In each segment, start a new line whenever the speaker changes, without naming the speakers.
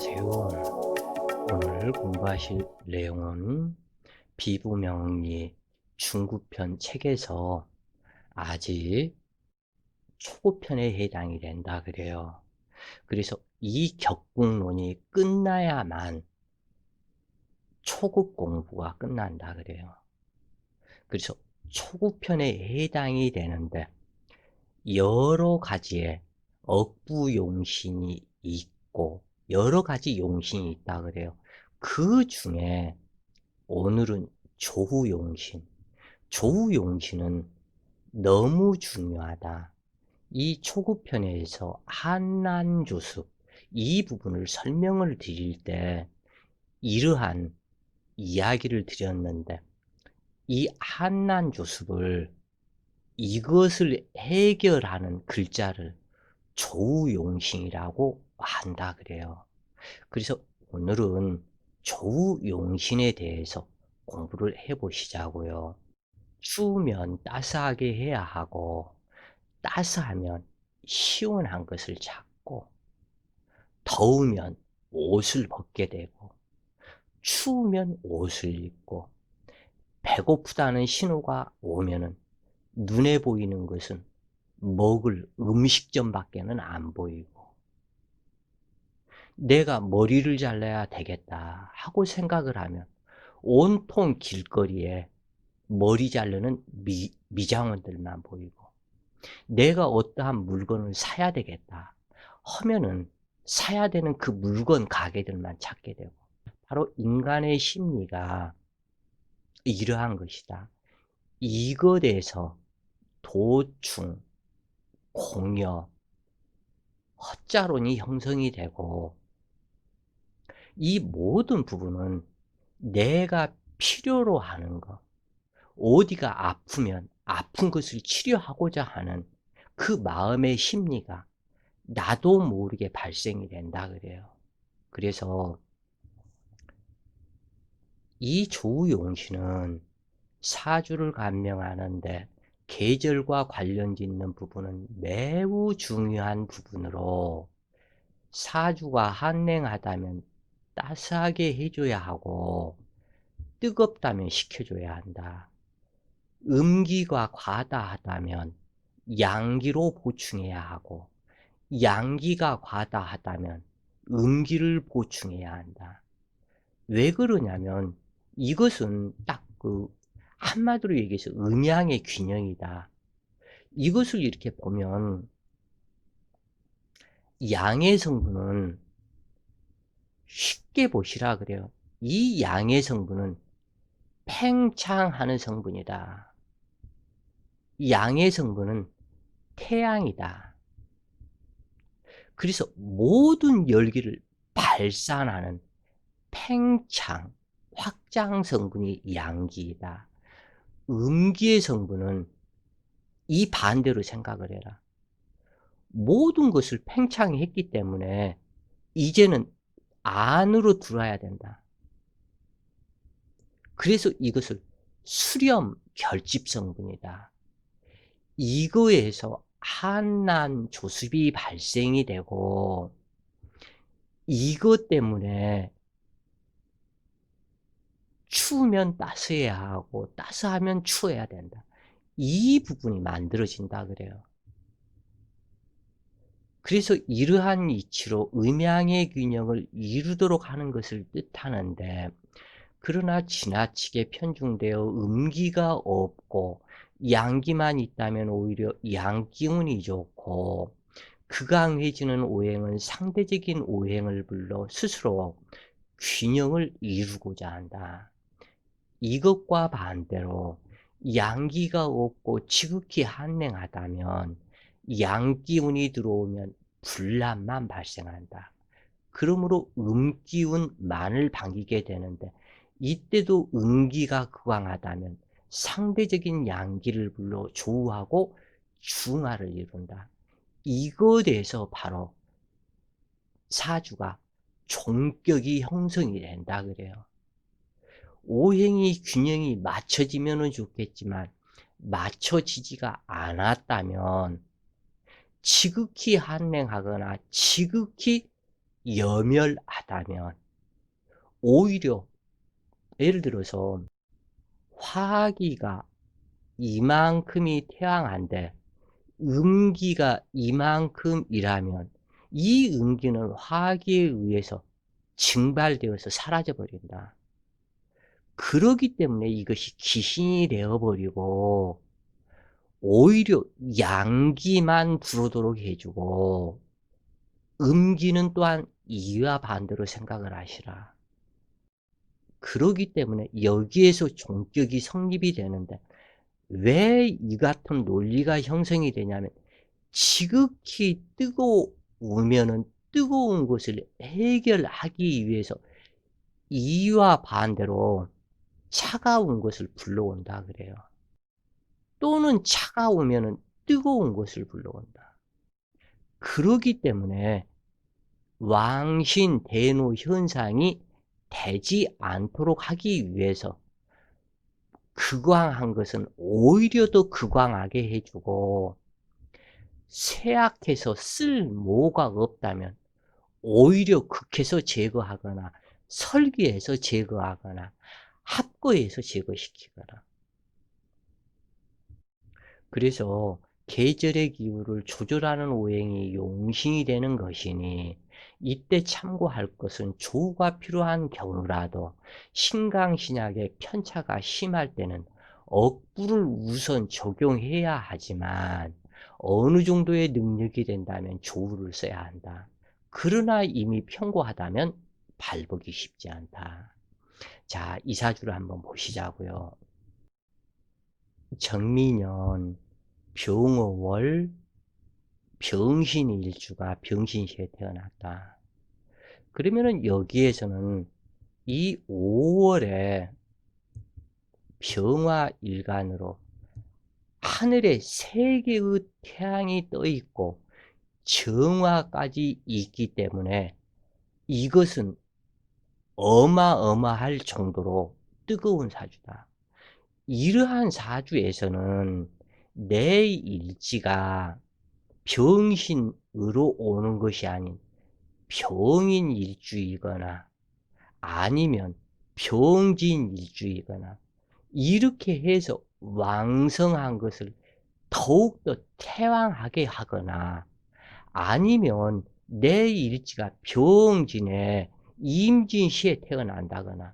안녕하세요. 오늘 공부하실 내용은 비부명리 중급편 책에서 아직 초급편에 해당이 된다 그래요. 그래서 이 격국론이 끝나야만 초급 공부가 끝난다 그래요. 그래서 초급편에 해당이 되는데 여러 가지의 억부용신이 있고 여러 가지 용신이 있다 그래요. 그 중에 오늘은 조후용신. 조후용신은 너무 중요하다. 이 초급편에서 한난조습 이 부분을 설명을 드릴 때 이러한 이야기를 드렸는데 이 한난조습을 이것을 해결하는 글자를 조후용신이라고 한다 그래요. 그래서 오늘은 조후용신에 대해서 공부를 해보시자고요. 추우면 따스하게 해야 하고 따스하면 시원한 것을 찾고 더우면 옷을 벗게 되고 추우면 옷을 입고 배고프다는 신호가 오면은 눈에 보이는 것은 먹을 음식점밖에는 안 보이고 내가 머리를 잘라야 되겠다 하고 생각을 하면 온통 길거리에 머리 자르는 미장원들만 보이고 내가 어떠한 물건을 사야 되겠다 하면은 사야 되는 그 물건 가게들만 찾게 되고 바로 인간의 심리가 이러한 것이다. 이것에서 도충, 공여, 헛자론이 형성이 되고 이 모든 부분은 내가 필요로 하는 것, 어디가 아프면 아픈 것을 치료하고자 하는 그 마음의 심리가 나도 모르게 발생이 된다 그래요. 그래서 이 조우용신은 사주를 감명하는데 계절과 관련 짓는 부분은 매우 중요한 부분으로 사주가 한랭하다면 따스하게 해줘야 하고 뜨겁다면 식혀줘야 한다. 음기가 과다하다면 양기로 보충해야 하고 양기가 과다하다면 음기를 보충해야 한다. 왜 그러냐면 이것은 딱 한마디로 얘기해서 음양의 균형이다. 이것을 이렇게 보면 양의 성분은 쉽게 보시라 그래요. 이 양의 성분은 팽창하는 성분이다. 양의 성분은 태양이다. 그래서 모든 열기를 발산하는 팽창, 확장 성분이 양기이다. 음기의 성분은 이 반대로 생각을 해라. 모든 것을 팽창했기 때문에 이제는 안으로 들어와야 된다. 그래서 이것을 수렴 결집 성분이다. 이거에서 한난 조습이 발생이 되고 이것 때문에 추우면 따스해야 하고 따스하면 추워야 된다. 이 부분이 만들어진다 그래요. 그래서 이러한 이치로 음양의 균형을 이루도록 하는 것을 뜻하는데 그러나 지나치게 편중되어 음기가 없고 양기만 있다면 오히려 양기운이 좋고 극강해지는 오행은 상대적인 오행을 불러 스스로 균형을 이루고자 한다. 이것과 반대로 양기가 없고 지극히 한랭하다면 양기운이 들어오면 불란만 발생한다. 그러므로 음기운만을 반기게 되는데 이때도 음기가 극강하다면 상대적인 양기를 불러 조우하고 중화를 이룬다. 이것에서 바로 사주가 종격이 형성이 된다 그래요. 오행이 균형이 맞춰지면 좋겠지만 맞춰지지가 않았다면 지극히 한랭하거나 지극히 여멸하다면 오히려 예를 들어서 화기가 이만큼이 태양한데 음기가 이만큼이라면 이 음기는 화기에 의해서 증발되어서 사라져 버린다. 그러기 때문에 이것이 귀신이 되어버리고 오히려 양기만 들어오도록 해주고 음기는 또한 이와 반대로 생각을 하시라. 그러기 때문에 여기에서 종격이 성립이 되는데 왜 이 같은 논리가 형성이 되냐면 지극히 뜨거우면은 뜨거운 것을 해결하기 위해서 이와 반대로 차가운 것을 불러온다 그래요. 또는 차가우면은 뜨거운 것을 불러온다. 그러기 때문에 왕신 대노 현상이 되지 않도록 하기 위해서 극왕한 것은 오히려 더 극왕하게 해주고 쇠약해서 쓸모가 없다면 오히려 극해서 제거하거나 설계해서 제거하거나 합거해서 제거시키거나. 그래서 계절의 기후를 조절하는 오행이 용신이 되는 것이니 이때 참고할 것은 조우가 필요한 경우라도 신강신약의 편차가 심할 때는 억부를 우선 적용해야 하지만 어느 정도의 능력이 된다면 조우를 써야 한다. 그러나 이미 편고하다면 발복이 쉽지 않다. 자, 이 사주를 한번 보시자고요. 정민년 병어월 병신일주가 병신시에 태어났다. 그러면은 여기에서는 이 5월에 병화일간으로 하늘에 3개의 태양이 떠 있고 정화까지 있기 때문에 이것은 어마어마할 정도로 뜨거운 사주다. 이러한 사주에서는 내 일지가 병신으로 오는 것이 아닌 병인일주이거나 아니면 병진일주이거나 이렇게 해서 왕성한 것을 더욱더 태왕하게 하거나 아니면 내 일지가 병진에 임진시에 태어난다거나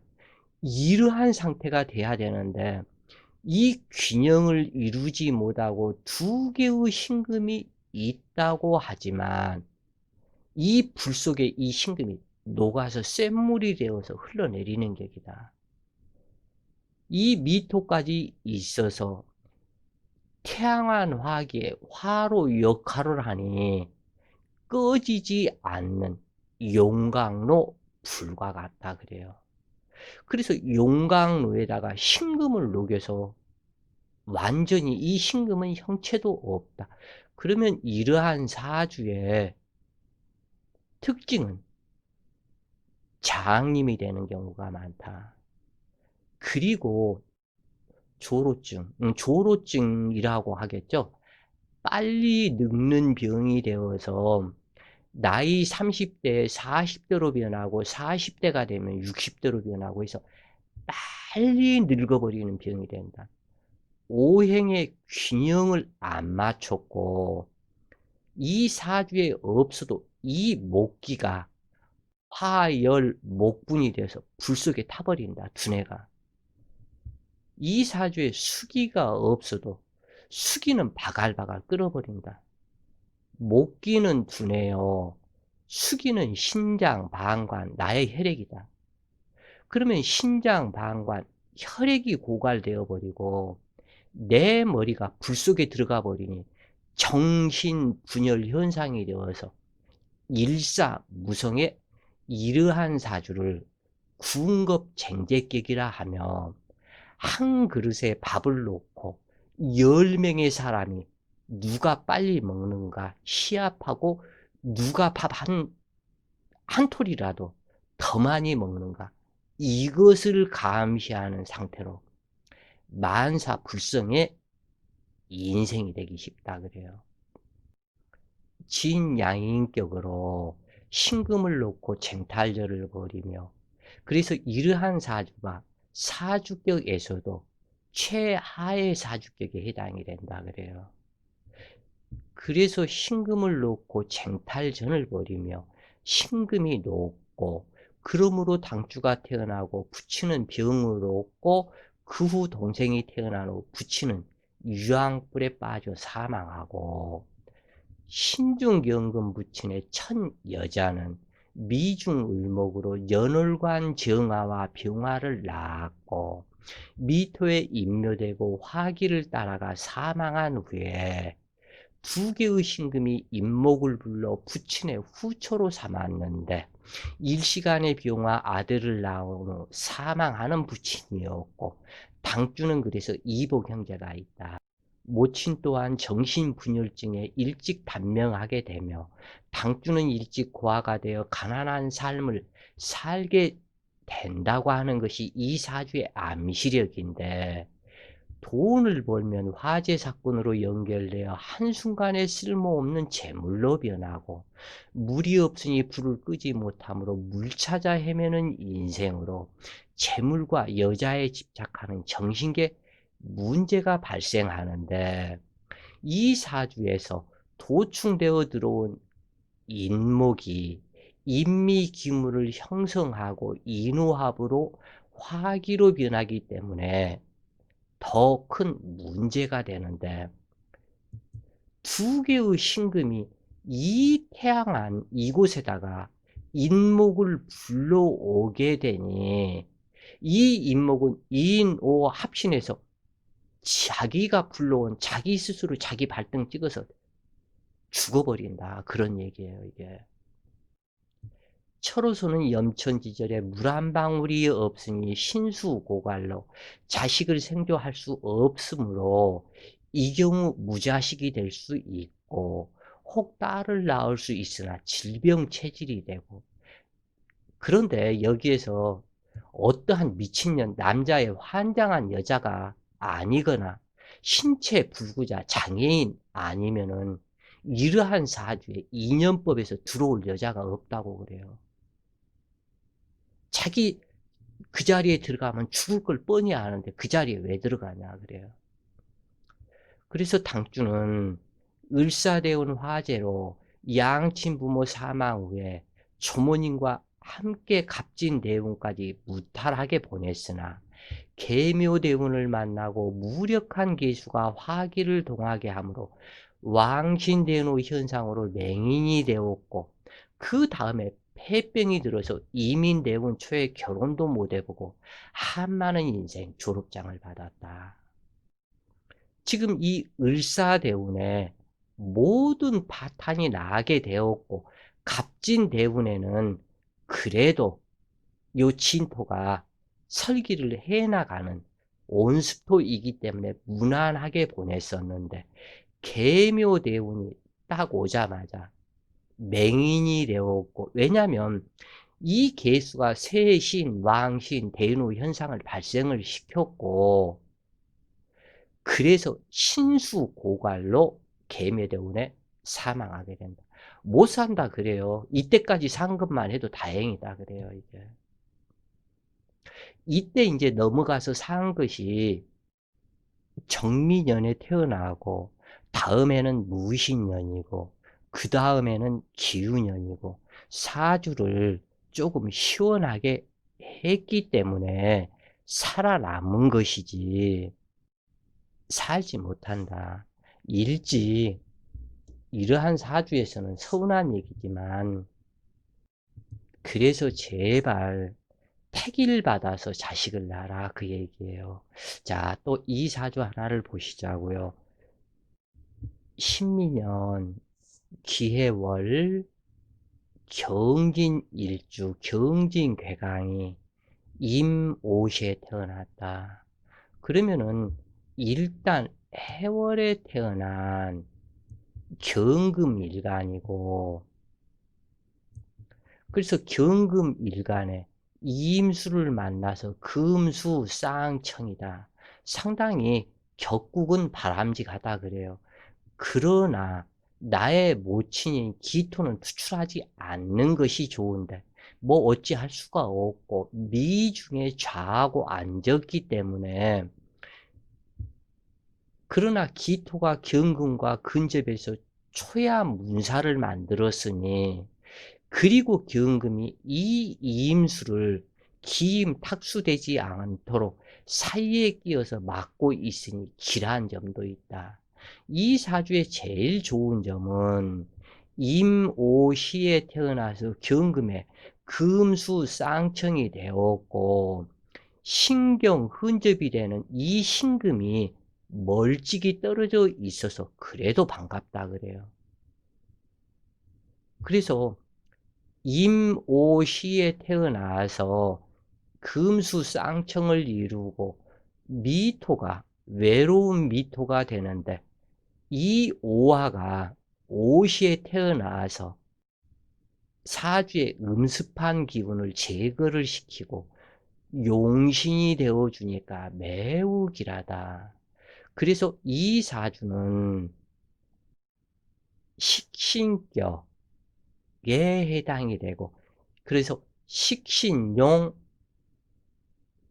이러한 상태가 돼야 되는데 이 균형을 이루지 못하고 2개의 신금이 있다고 하지만 이 불 속에 이 신금이 녹아서 쇳물이 되어서 흘러내리는 격이다. 이 미토까지 있어서 태양한 화기에 화로 역할을 하니 꺼지지 않는 용광로 불과 같다 그래요. 그래서 용광로에다가 신금을 녹여서 완전히 이 신금은 형체도 없다. 그러면 이러한 사주의 특징은 장님이 되는 경우가 많다. 그리고 조로증, 조로증이라고 하겠죠. 빨리 늙는 병이 되어서 나이 30대 40대로 변하고 40대가 되면 60대로 변하고 해서 빨리 늙어버리는 병이 된다. 오행의 균형을 안 맞췄고 이 사주에 없어도 이 목기가 화열 목분이 돼서 불 속에 타버린다. 두뇌가. 이 사주에 수기가 없어도 수기는 바갈바갈 끓어버린다. 목기는 두뇌요. 수기는 신장, 방관, 나의 혈액이다. 그러면 신장, 방관, 혈액이 고갈되어 버리고 내 머리가 불 속에 들어가 버리니 정신분열 현상이 되어서 일사무성의 이러한 사주를 군겁쟁제격이라 하며 한 그릇에 밥을 놓고 10명의 사람이 누가 빨리 먹는가 시합하고 누가 밥 한 톨이라도 더 많이 먹는가 이것을 감시하는 상태로 만사불성의 인생이 되기 쉽다 그래요. 진양인격으로 신금을 놓고 쟁탈전을 벌이며, 그래서 이러한 사주가 사주격에서도 최하의 사주격에 해당이 된다 그래요. 그래서 신금을 놓고 쟁탈전을 벌이며 신금이 높고, 그러므로 당주가 태어나고 부친은 병을 얻고, 그 후 동생이 태어난 후 부친은 유황불에 빠져 사망하고, 신중경금 부친의 첫 여자는 미중을목으로 연월관 정화와 병화를 낳았고, 미토에 인묘되고 화기를 따라가 사망한 후에 두 개의 신금이 인목을 불러 부친의 후처로 삼았는데, 일시간의 병화 아들을 낳은 후 사망하는 부친이었고, 당주는 그래서 이복 형제가 있다. 모친 또한 정신분열증에 일찍 단명하게 되며, 당주는 일찍 고아가 되어 가난한 삶을 살게 된다고 하는 것이 이 사주의 암시력인데, 돈을 벌면 화재 사건으로 연결되어 한순간에 쓸모없는 재물로 변하고, 물이 없으니 불을 끄지 못하므로 물 찾아 헤매는 인생으로 재물과 여자에 집착하는 정신계 문제가 발생하는데, 이 사주에서 도충되어 들어온 인목이 인미기물을 형성하고 인후합으로 화기로 변하기 때문에 더 큰 문제가 되는데, 두 개의 신금이 이 태양안 이곳에다가 인목을 불러오게 되니, 이 인목은 인오 합신해서 자기가 불러온 자기 스스로 자기 발등 찍어서 죽어버린다, 그런 얘기예요. 이게 철호소는 염천지절에 물 한 방울이 없으니 신수고갈로 자식을 생존할 수 없으므로, 이 경우 무자식이 될 수 있고, 혹 딸을 낳을 수 있으나 질병 체질이 되고, 그런데 여기에서 어떠한 미친년, 남자의 환장한 여자가 아니거나 신체 불구자 장애인 아니면은 이러한 사주에 인연법에서 들어올 여자가 없다고 그래요. 자기 그 자리에 들어가면 죽을 걸 뻔히 아는데 그 자리에 왜 들어가냐 그래요. 그래서 당주는 을사대운 화재로 양친 부모 사망 후에 조모님과 함께 갑진대운까지 무탈하게 보냈으나, 계묘대운을 만나고 무력한 계수가 화기를 동하게 하므로 왕신대운의 현상으로 맹인이 되었고, 그 다음에 폐병이 들어서 이민대운 초에 결혼도 못 해보고 한많은 인생 졸업장을 받았다. 지금 이 을사대운에 모든 파탄이 나게 되었고, 갑진대운에는 그래도 요 진토가 설기를 해나가는 온습토이기 때문에 무난하게 보냈었는데, 계묘대운이 딱 오자마자 맹인이 되었고, 왜냐하면 이 계수가 세신, 왕신, 대인후 현상을 발생을 시켰고, 그래서 신수고갈로 계묘대운에 사망하게 된다. 못 산다 그래요. 이때까지 산 것만 해도 다행이다 그래요. 이때 이제 넘어가서 산 것이 정미년에 태어나고, 다음에는 무신년이고, 그 다음에는 기유년이고, 사주를 조금 시원하게 했기 때문에 살아남은 것이지, 살지 못한다. 일지, 이러한 사주에서는 서운한 얘기지만, 그래서 제발 택일 받아서 자식을 낳아라, 그 얘기예요. 자, 또 이 사주 하나를 보시자고요. 신미년 기해월 경진일주 경진괴강이 임오시에 태어났다. 그러면은 일단 해월에 태어난 경금일간이고, 그래서 경금일간에 임수를 만나서 금수 쌍청이다. 상당히 격국은 바람직하다 그래요. 그러나 나의 모친인 기토는 투출하지 않는 것이 좋은데 뭐 어찌할 수가 없고 미중에 좌하고 앉았기 때문에, 그러나 기토가 경금과 근접해서 초야 문사를 만들었으니, 그리고 경금이 이 이임수를 기임 탁수되지 않도록 사이에 끼어서 막고 있으니 기란 점도 있다. 이 사주의 제일 좋은 점은 임오시에 태어나서 경금에 금수 쌍청이 되었고, 신경 흔접이 되는 이 신금이 멀찍이 떨어져 있어서 그래도 반갑다 그래요. 그래서 임오시에 태어나서 금수 쌍청을 이루고 미토가 외로운 미토가 되는데, 이 오화가 오시에 태어나서 사주의 음습한 기운을 제거를 시키고 용신이 되어 주니까 매우 길하다. 그래서 이 사주는 식신격에 해당이 되고, 그래서 식신용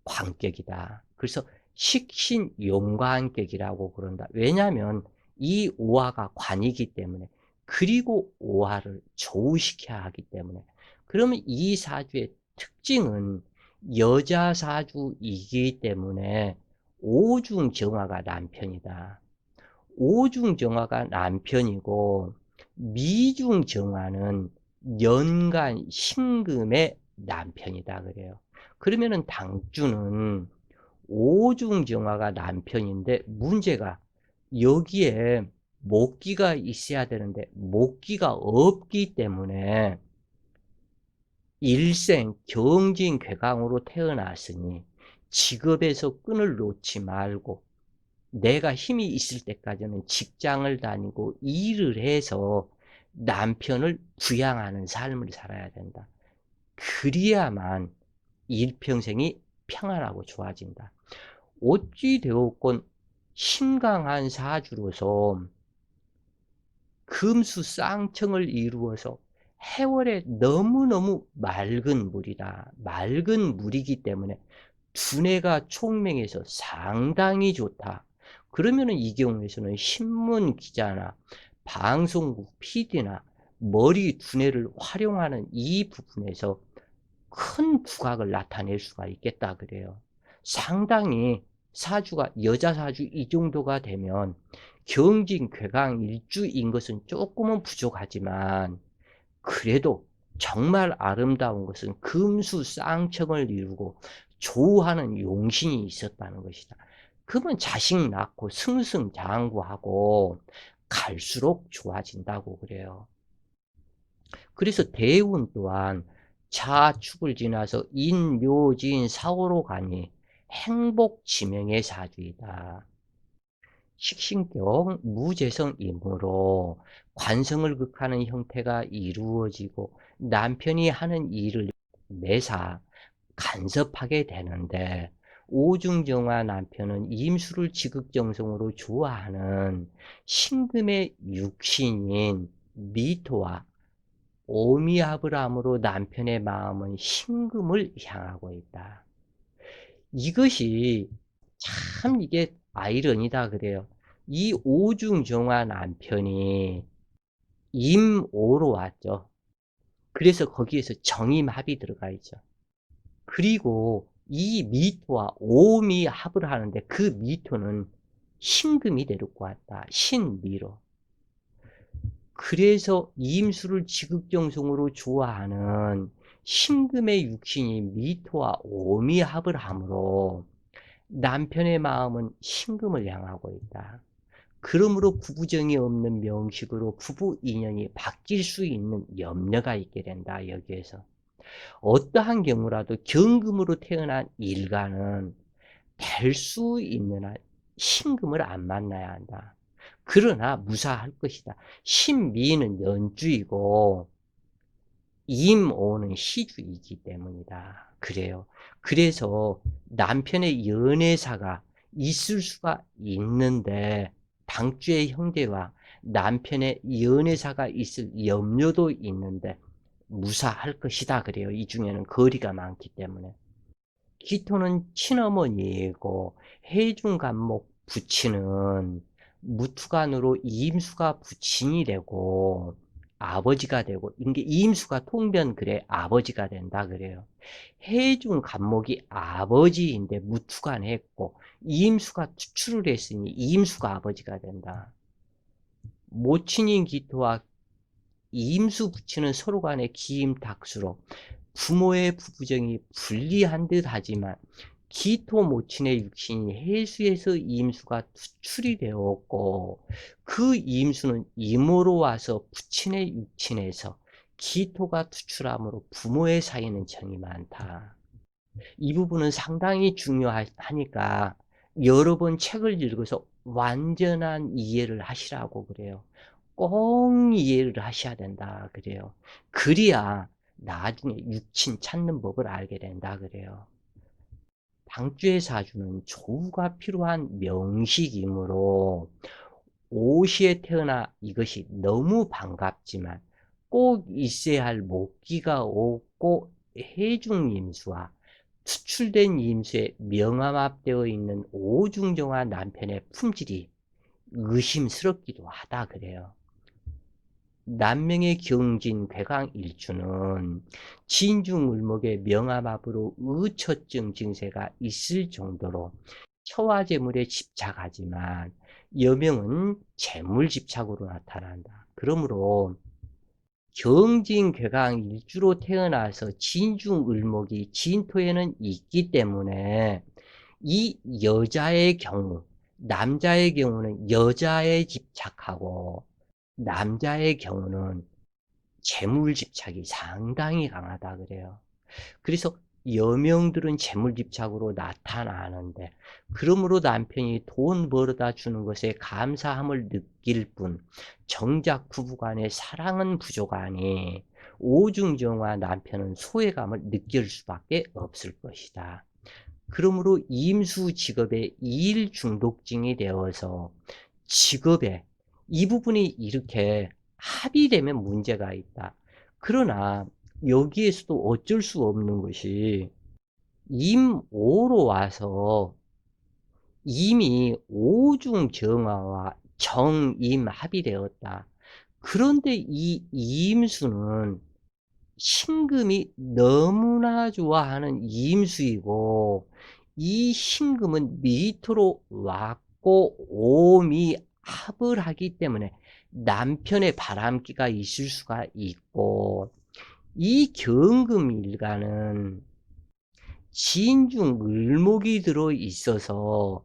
관격이다. 그래서 식신용관격이라고 그런다. 왜냐하면 이 오화가 관이기 때문에, 그리고 오화를 조우시켜야 하기 때문에. 그러면 이 사주의 특징은 여자 사주이기 때문에 오중정화가 남편이다. 오중정화가 남편이고 미중정화는 연간 신금의 남편이다 그래요. 그러면은 당주는 오중정화가 남편인데, 문제가 여기에 목기가 있어야 되는데 목기가 없기 때문에 일생 경진괴강으로 태어났으니 직업에서 끈을 놓지 말고 내가 힘이 있을 때까지는 직장을 다니고 일을 해서 남편을 부양하는 삶을 살아야 된다. 그리야만 일평생이 평안하고 좋아진다. 어찌 되었건 신강한 사주로서 금수 쌍청을 이루어서 해월에 너무너무 맑은 물이다. 맑은 물이기 때문에 두뇌가 총명해서 상당히 좋다. 그러면은 이 경우에서는 신문 기자나 방송국 PD나 머리 두뇌를 활용하는 이 부분에서 큰 부각을 나타낼 수가 있겠다 그래요. 상당히 사주가 여자 사주 이 정도가 되면 경진 괴강 일주인 것은 조금은 부족하지만, 그래도 정말 아름다운 것은 금수 쌍청을 이루고 조하는 용신이 있었다는 것이다. 그러면 자식 낳고 승승장구하고 갈수록 좋아진다고 그래요. 그래서 대운 또한 자축을 지나서 인묘진 사오로 가니 행복지명의 사주이다. 식신격 무재성이므로 관성을 극하는 형태가 이루어지고 남편이 하는 일을 매사 간섭하게 되는데, 오중정화 남편은 임수를 지극정성으로 좋아하는 신금의 육신인 미토와 오미아브람으로 남편의 마음은 신금을 향하고 있다. 이것이 참 이게 아이러니다 그래요. 이 오중정화 남편이 임오로 왔죠. 그래서 거기에서 정임합이 들어가 있죠. 그리고 이 미토와 오미 합을 하는데 그 미토는 신금이 데리고 왔다. 신미로. 그래서 임수를 지극정성으로 좋아하는 신금의 육신이 미토와 오미 합을 하므로 남편의 마음은 신금을 향하고 있다. 그러므로 구부정이 없는 명식으로 부부 인연이 바뀔 수 있는 염려가 있게 된다. 여기에서 어떠한 경우라도 경금으로 태어난 일가는 될 수 있는 한 신금을 안 만나야 한다. 그러나 무사할 것이다. 신미는 연주이고 임오는 시주이기 때문이다. 그래요. 그래서 남편의 연애사가 있을 수가 있는데, 당주의 형제와 남편의 연애사가 있을 염려도 있는데 무사할 것이다 그래요. 이 중에는 거리가 많기 때문에. 기토는 친어머니이고 해중간목 부친은 무투간으로 이임수가 부친이 되고 아버지가 되고, 이게 이임수가 통변 그래 아버지가 된다 그래요. 해중간목이 아버지인데 무투간했고 이임수가 투출을 했으니 이임수가 아버지가 된다. 모친인 기토와 이임수 부친은 서로 간의 기임탁수로 부모의 부부정이 불리한 듯 하지만 기토 모친의 육신이 해수에서 이임수가 투출이 되었고 그 이임수는 이모로 와서 부친의 육친에서 기토가 투출함으로 부모의 사이는 정이 많다. 이 부분은 상당히 중요하니까 여러 번 책을 읽어서 완전한 이해를 하시라고 그래요. 꼭 이해를 하셔야 된다 그래요. 그래야 나중에 육친 찾는 법을 알게 된다 그래요. 당주의 사주는 조우가 필요한 명식이므로 오시에 태어나 이것이 너무 반갑지만 꼭 있어야 할 목기가 없고 해중임수와 수출된 임수에 명암합되어 있는 오중정화 남편의 품질이 의심스럽기도 하다 그래요. 남명의 경진 괴강일주는 진중을목의 명암합으로 의처증 증세가 있을 정도로 처와재물에 집착하지만 여명은 재물집착으로 나타난다. 그러므로 경진괴강일주로 태어나서 진중을목이 진토에는 있기 때문에 이 여자의 경우, 남자의 경우는 여자에 집착하고 남자의 경우는 재물집착이 상당히 강하다 그래요. 그래서 여명들은 재물집착으로 나타나는데 그러므로 남편이 돈 벌어다 주는 것에 감사함을 느낄 뿐 정작 부부간의 사랑은 부족하니 오중정화 남편은 소외감을 느낄 수밖에 없을 것이다. 그러므로 임수 직업에 일 중독증이 되어서 직업에 이 부분이 이렇게 합의되면 문제가 있다. 그러나 여기에서도 어쩔 수 없는 것이 임오로 와서 이미 오중정화와 정임 합의되었다. 그런데 이 임수는 신금이 너무나 좋아하는 임수이고 이 신금은 미토로 왔고 오미 합을 하기 때문에 남편의 바람기가 있을 수가 있고 이 경금일간은 진중 을목이 들어 있어서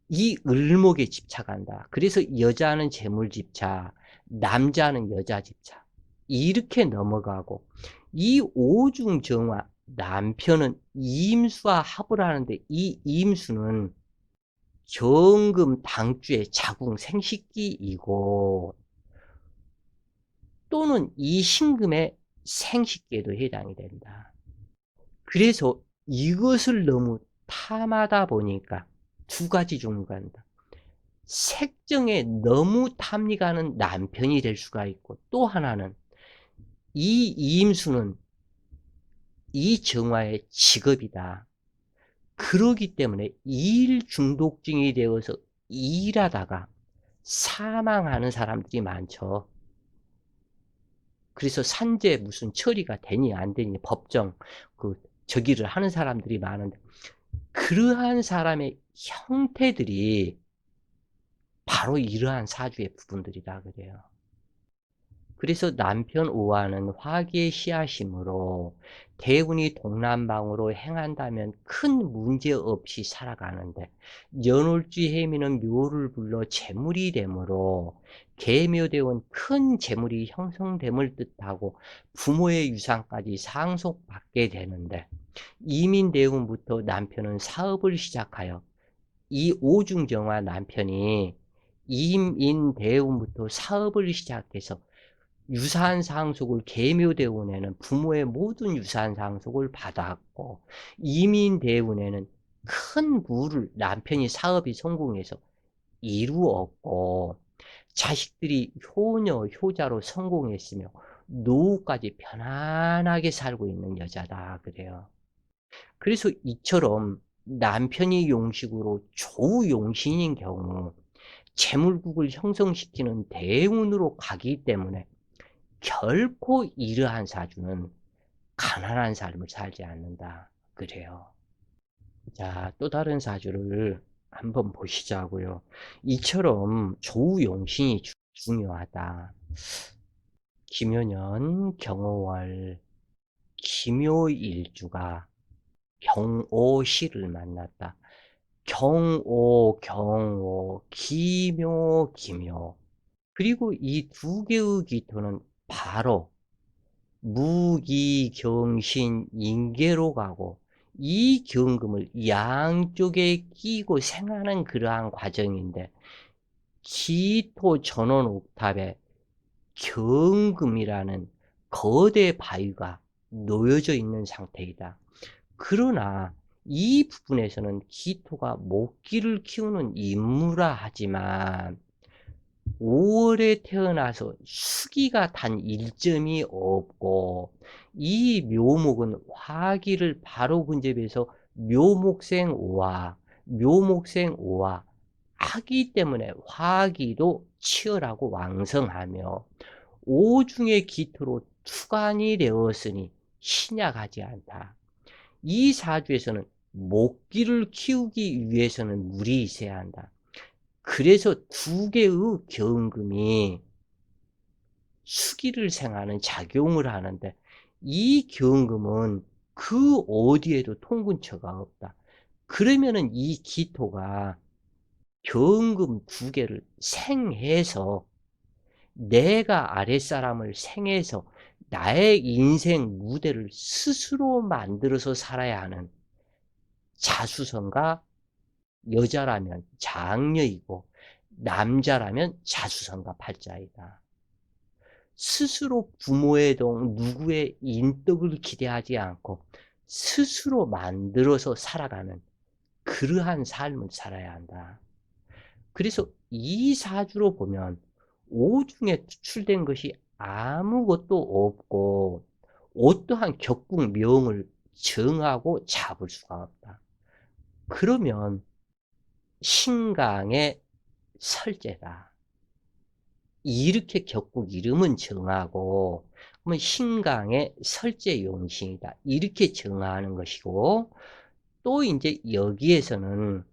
이 을목에 집착한다. 그래서 여자는 재물 집착, 남자는 여자 집착. 이렇게 넘어가고 이 오중정화 남편은 임수와 합을 하는데 이 임수는 경금 당주의 자궁 생식기이고 또는 이 신금의 생식기에도 해당이 된다. 그래서 이것을 너무 탐하다 보니까 두 가지 종류가 있다. 색정에 너무 탐이 가는 남편이 될 수가 있고 또 하나는 이 이임수는 이 정화의 직업이다. 그러기 때문에 일 중독증이 되어서 일하다가 사망하는 사람들이 많죠. 그래서 산재 무슨 처리가 되니 안 되니 법정 저기를 하는 사람들이 많은데 그러한 사람의 형태들이 바로 이러한 사주의 부분들이다 그래요. 그래서 남편 오화는 화기의 씨앗이므로 대운이 동남방으로 행한다면 큰 문제 없이 살아가는데 연월주 해미는 묘를 불러 재물이 되므로 계묘대운 큰 재물이 형성됨을 뜻하고 부모의 유산까지 상속받게 되는데 이민대운부터 남편은 사업을 시작하여 이 오중정화 남편이 임인대운부터 사업을 시작해서 유산상속을 계묘대운에는 부모의 모든 유산상속을 받았고 이민대운에는 큰 부를 남편이 사업이 성공해서 이루었고 자식들이 효녀, 효자로 성공했으며 노후까지 편안하게 살고 있는 여자다 그래요. 그래서 이처럼 남편이 용식으로 조우 용신인 경우 재물국을 형성시키는 대운으로 가기 때문에 결코 이러한 사주는 가난한 삶을 살지 않는다 그래요. 자, 또 다른 사주를 한번 보시자고요. 이처럼 조우용신이 중요하다. 김효년, 경호월, 김효일주가 경오시를 만났다. 경오, 기묘. 그리고 이 두 개의 기토는 바로 무기경신 인계로 가고 이 경금을 양쪽에 끼고 생하는 그러한 과정인데 기토 전원 옥탑에 경금이라는 거대 바위가 놓여져 있는 상태이다. 그러나 이 부분에서는 기토가 목기를 키우는 인무라 하지만 5월에 태어나서 수기가 단 1점이 없고 이 묘목은 화기를 바로 근접해서 묘목생오화 하기 때문에 화기도 치열하고 왕성하며 오중의 기토로 투간이 되었으니 신약하지 않다. 이 사주에서는 목기를 키우기 위해서는 물이 있어야 한다. 그래서 두 개의 경금이 수기를 생하는 작용을 하는데 이 경금은 그 어디에도 통근처가 없다. 그러면은 이 기토가 경금 두 개를 생해서 내가 아랫사람을 생해서 나의 인생 무대를 스스로 만들어서 살아야 하는 자수성가 여자라면 장녀이고 남자라면 자수성가 팔자이다. 스스로 부모의 동 누구의 인덕을 기대하지 않고 스스로 만들어서 살아가는 그러한 삶을 살아야 한다. 그래서 이 사주로 보면 오중에 투출된 것이 아무것도 없고 어떠한 격국명을 정하고 잡을 수가 없다. 그러면 신강의 설제다. 이렇게 격국 이름은 정하고 그러면 신강의 설제용신이다. 이렇게 정하는 것이고 또 이제 여기에서는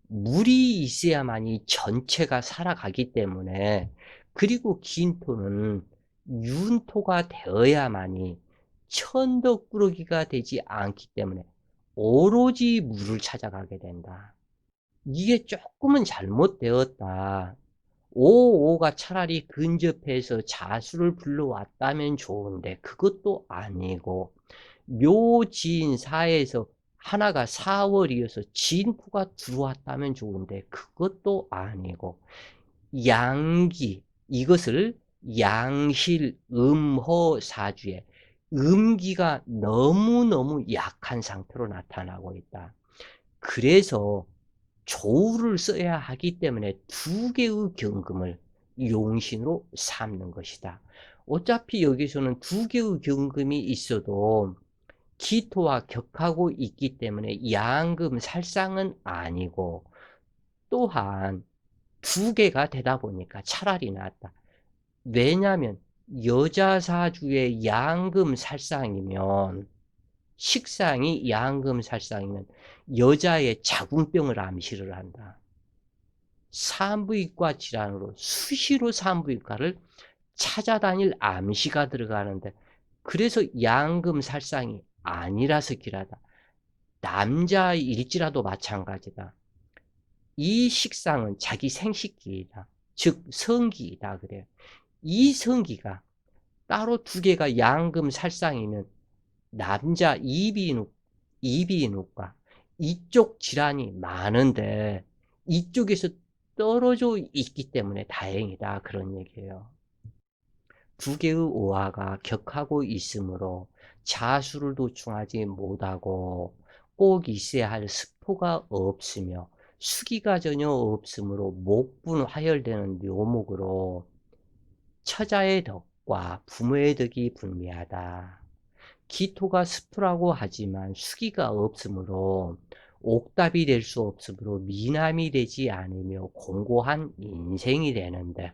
물이 있어야만이 전체가 살아가기 때문에 그리고 긴토는 윤토가 되어야만이 천덕꾸러기가 되지 않기 때문에 오로지 물을 찾아가게 된다. 이게 조금은 잘못되었다. 오오가 차라리 근접해서 자수를 불러왔다면 좋은데 그것도 아니고 묘지인사에서 하나가 4월이어서 진토가 들어왔다면 좋은데 그것도 아니고 양기 이것을 양실 음허사주에 음기가 너무너무 약한 상태로 나타나고 있다. 그래서 조우를 써야 하기 때문에 두 개의 경금을 용신으로 삼는 것이다. 어차피 여기서는 두 개의 경금이 있어도 기토와 격하고 있기 때문에 양금 살상은 아니고 또한 두 개가 되다 보니까 차라리 낫다. 왜냐하면 여자 사주의 양금 살상이면 식상이 양금 살상이면 여자의 자궁병을 암시를 한다. 산부인과 질환으로 수시로 산부인과를 찾아다닐 암시가 들어가는데 그래서 양금 살상이 아니라서 길하다. 남자일지라도 마찬가지다. 이 식상은 자기 생식기이다. 즉 성기이다 그래요. 이 성기가 따로 두 개가 양금 살상이면 남자 이비인후과 이쪽 질환이 많은데 이쪽에서 떨어져 있기 때문에 다행이다 그런 얘기예요. 두 개의 오화가 격하고 있으므로 자수를 도충하지 못하고 꼭 있어야 할 습토가 없으며 수기가 전혀 없으므로 목분 화열되는 묘목으로 처자의 덕과 부모의 덕이 분미하다. 기토가 스프라고 하지만 수기가 없으므로 옥답이 될 수 없으므로 미남이 되지 않으며 공고한 인생이 되는데,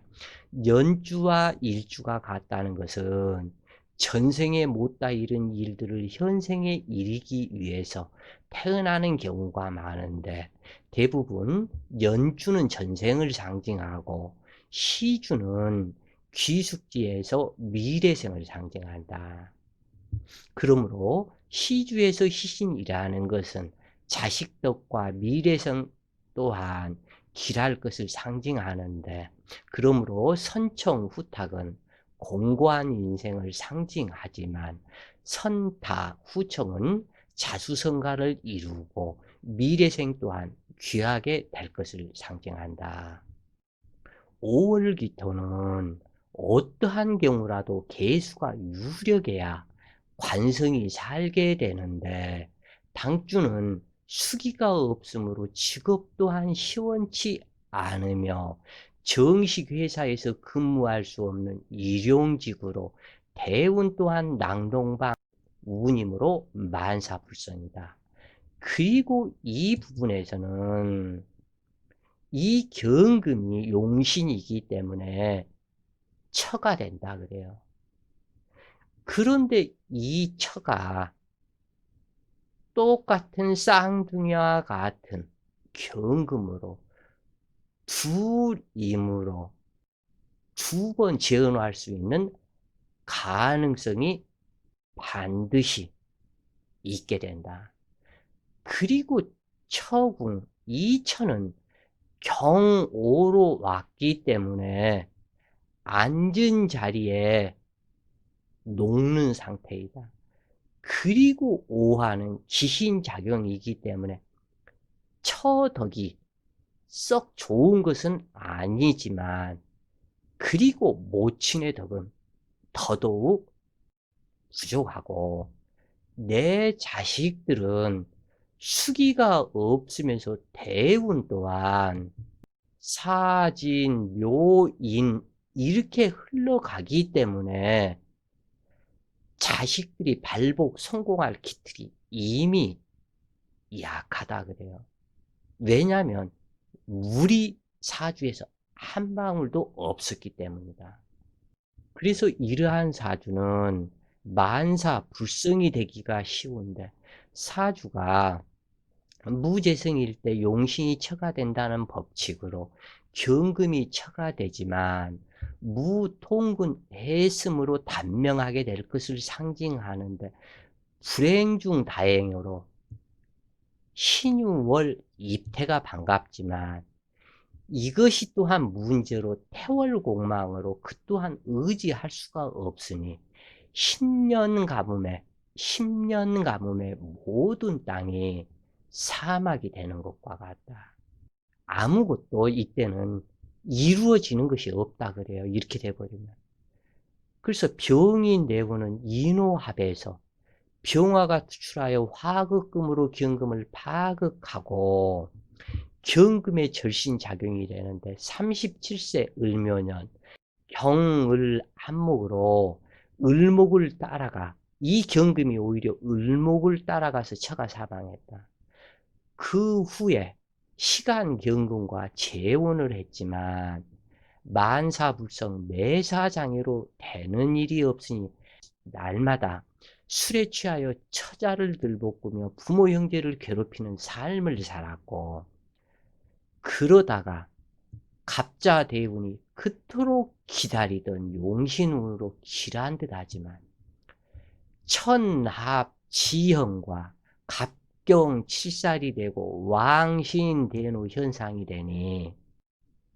연주와 일주가 같다는 것은 전생에 못다 이룬 일들을 현생에 이루기 위해서 태어나는 경우가 많은데, 대부분 연주는 전생을 상징하고 시주는 귀숙지에서 미래생을 상징한다. 그러므로 시주에서 희신이라는 것은 자식덕과 미래성 또한 길할 것을 상징하는데, 그러므로 선청 후탁은 공고한 인생을 상징하지만 선타 후청은 자수성가를 이루고 미래생 또한 귀하게 될 것을 상징한다. 5월기토는 어떠한 경우라도 개수가 유력해야 관성이 살게 되는데, 당주는 수기가 없으므로 직업 또한 시원치 않으며 정식 회사에서 근무할 수 없는 일용직으로 대운 또한 낭동방 운이므로 만사불성이다. 그리고 이 부분에서는 이 경금이 용신이기 때문에 처가 된다 그래요. 그런데 이 처가 똑같은 쌍둥이와 같은 경금으로 둘임으로 두 번 재혼할 수 있는 가능성이 반드시 있게 된다. 그리고 처궁, 이 처는 경오로 왔기 때문에 앉은 자리에 녹는 상태이다. 그리고 오화는 기신작용이기 때문에 처덕이 썩 좋은 것은 아니지만, 그리고 모친의 덕은 더더욱 부족하고, 내 자식들은 수기가 없으면서 대운 또한 사진, 묘인 이렇게 흘러가기 때문에 자식들이 발복 성공할 기틀이 이미 약하다 그래요. 왜냐하면 물이 사주에서 한 방울도 없었기 때문이다. 그래서 이러한 사주는 만사 불성이 되기가 쉬운데, 사주가 무재성일 때 용신이 처가 된다는 법칙으로 경금이 처가 되지만 무통근 해সম으로 단명하게 될 것을 상징하는데, 불행 중 다행으로 신유월 입태가 반갑지만 이것이 또한 문제로 태월공망으로 그 또한 의지할 수가 없으니 10년 가뭄에 모든 땅이 사막이 되는 것과 같다. 아무것도 이때는 이루어지는 것이 없다 그래요. 이렇게 돼버리면. 그래서 병이 내고는 인호합에서 병화가 투출하여 화극금으로 경금을 파극하고 경금의 절신작용이 되는데, 37세 을묘년 경을 한목으로 을목을 따라가, 이 경금이 오히려 을목을 따라가서 처가 사망했다. 그 후에 시간 경금과 재혼을 했지만 만사불성 매사장애로 되는 일이 없으니 날마다 술에 취하여 처자를 들볶으며 부모 형제를 괴롭히는 삶을 살았고, 그러다가 갑자 대운이 그토록 기다리던 용신운으로 길한 듯 하지만 천합 지형과 갑경 칠살이 되고 왕신 대노 현상이 되니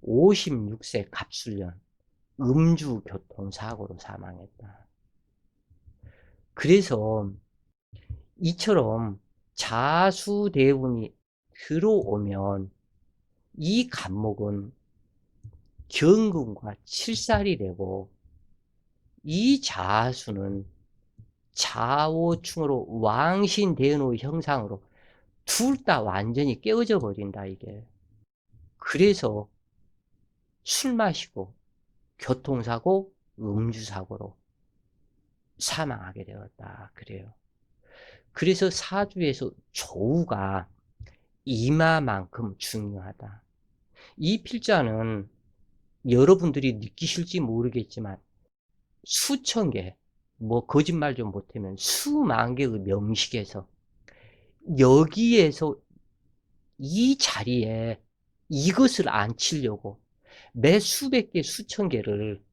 56세 갑술년 음주 교통사고로 사망했다. 그래서 이처럼 자수대운이 들어오면 이 간목은 경금과 칠살이 되고, 이 자수는 좌오충으로 왕신대노 형상으로 둘 다 완전히 깨어져 버린다 이게. 그래서 술 마시고 교통사고, 음주사고로 사망하게 되었다. 그래요. 그래서 사주에서 조우가 이마만큼 중요하다. 이 필자는 여러분들이 느끼실지 모르겠지만 수천 개, 뭐 거짓말 좀 못하면 수만 개의 명식에서 여기에서 이 자리에 이것을 앉히려고 매 수백 개, 수천 개를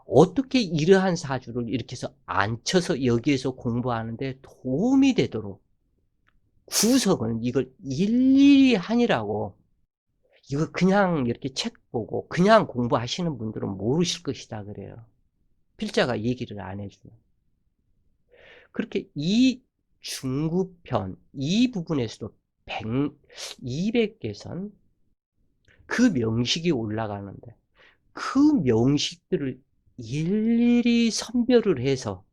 어떻게 이러한 사주를 이렇게 해서 앉혀서 여기에서 공부하는데 도움이 되도록 구성을 이걸 일일이 하니라고. 이거 그냥 이렇게 책 보고 그냥 공부하시는 분들은 모르실 것이다 그래요. 필자가 얘기를 안 해주면. 그렇게 이 중급편 이 부분에서도 200개선 그 명식이 올라가는데 그 명식들을 일일이 선별을 해서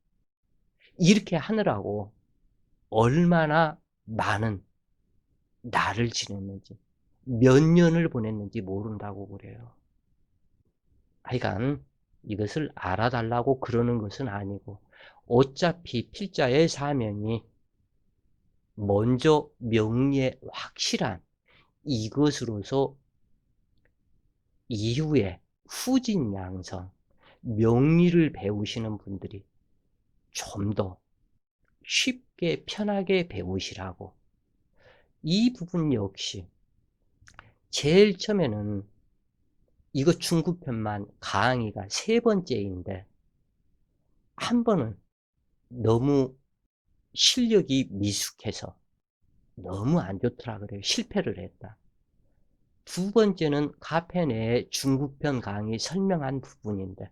이렇게 하느라고 얼마나 많은 날을 지냈는지 몇 년을 보냈는지 모른다고 그래요. 하여간 이것을 알아달라고 그러는 것은 아니고 어차피 필자의 사명이 먼저 명리에 확실한 이것으로서 이후에 후진양성 명리를 배우시는 분들이 좀 더 쉽게 편하게 배우시라고. 이 부분 역시 제일 처음에는 이거 중급편만 강의가 세 번째인데 한 번은 너무 실력이 미숙해서 너무 안 좋더라 그래요. 실패를 했다. 두 번째는 카페 내에 중급편 강의 설명한 부분인데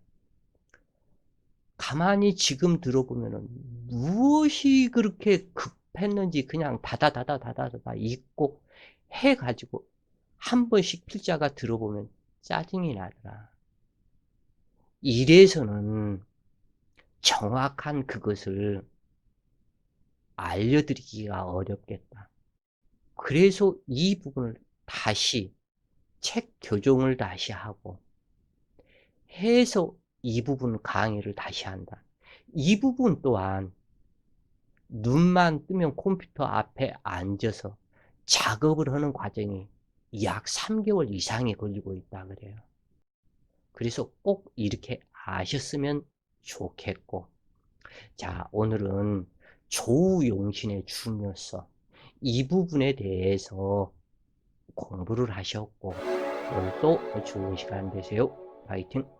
가만히 지금 들어보면은 무엇이 그렇게 급했는지 그냥 다다다다다다다 읽고 해가지고 한 번씩 필자가 들어보면 짜증이 나더라. 이래서는 정확한 그것을 알려드리기가 어렵겠다. 그래서 이 부분을 다시 책 교정을 다시 하고 해서 이 부분 강의를 다시 한다. 이 부분 또한 눈만 뜨면 컴퓨터 앞에 앉아서 작업을 하는 과정이 약 3개월 이상이 걸리고 있다 그래요. 그래서 꼭 이렇게 아셨으면 좋겠고, 자, 오늘은 조우용신의 중요성 이 부분에 대해서 공부를 하셨고 오늘도 좋은 시간 되세요. 파이팅!